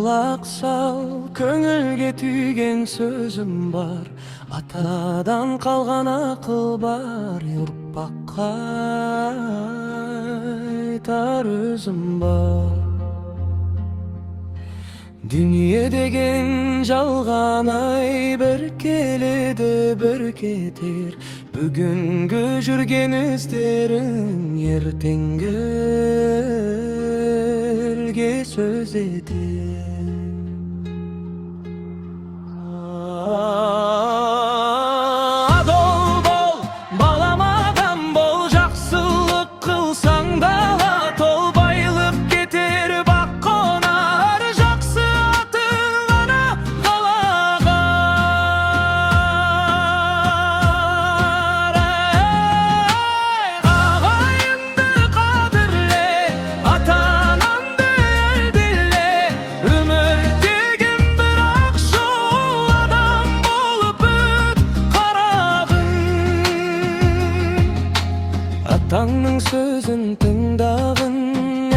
Kulak sal, көңілге түйген сөзім бар. Атадан қалған ақыл бар, ұрпаққа айтар өзім бар. Дүние деген жалған ай, бір келеді бір кетер. Бүгінгі жүрген іздерің ертеңгіге сөз етер. Адал бол, балам адам бол, жақсылық қылсаң дала тол, байлық кетер бақ қонар, жақсы атың ғана қалағар. Ағайынды қадірле, ата-анаңды әлдиле, өмір деген бір-ақ жол, адам болып өт қарағым. Атаңның сөзін тыңдағын,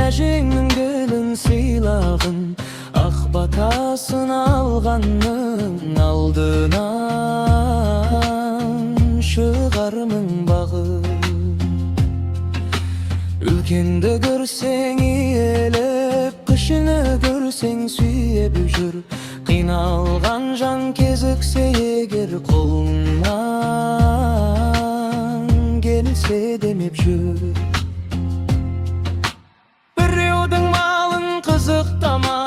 әжеңнің гүлін сыйлағын, ақ батасын алғанның алдынан шығармын бағын. Үлкенді көрсең иелеп, кішіні көрсең сүйеп жүр. Қиналған жан кезіксе егер, қолыңнан келсе демеп жүр. Біреудің малын қызықтама,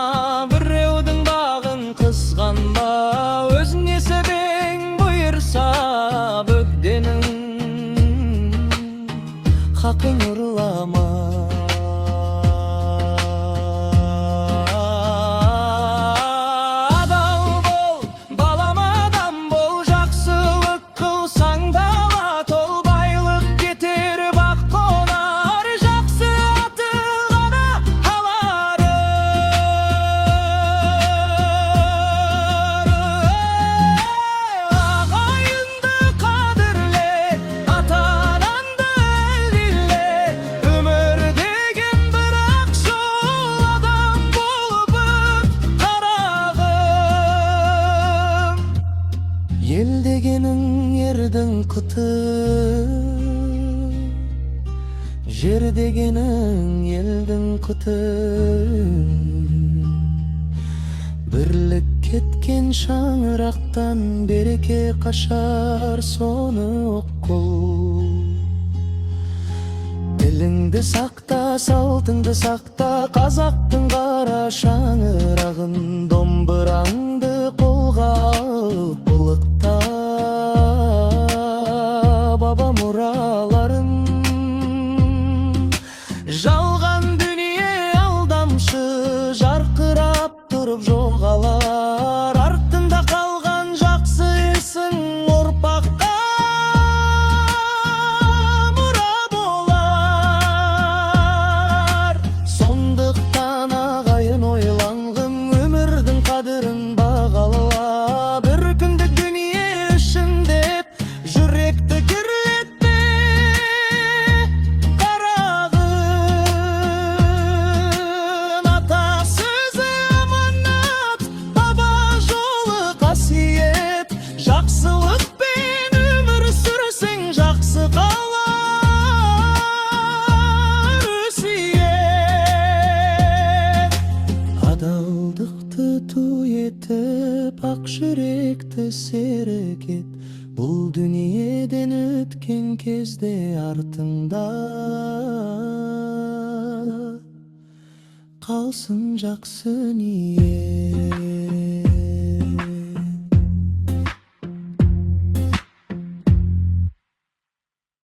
біреудің бағын қызғанба, өз несібең бұйырса бөгденің хақын ұрлама. Адал бол, балам адам бол, жақсылық қылсаң дала тол, байлық кетер бақ қонар, жақсы аты ғана қалар. Ағайынды қадірле, ата-анаңды әлдиле, өмір деген бір-ақ жол, адам болып өт қарағым. Ел дегенің ердің құты, жер дегенің елдің құты. Бірлік кеткен шаңырақтан береке қашар, соны ұққыл. Тіліңді сақта, салтыңды сақта, қазақтың қара шаңырағын. Домбыраңды қолға алып былықта, баба мұраларын. Жалған дүние алдамшы, жарқырап тұрып жоғалар. Артында қалған жақсы есің ұрпаққа мұра болар. Сондықтан ағайын ойланғын, өмірдің қадірін бағала. Бір күндік дүние үшін деп жүректі кірлетпе қарағым. Ата сөзі аманат, баба жолы қасиет, жақсылықпен өмір сүрсең жақсы қалар өсиет. Адалдықты ту етіп, ақ жүректі серік ет. Бұл дүниеден өткен кезде артыңда қалсын жақсы ниет.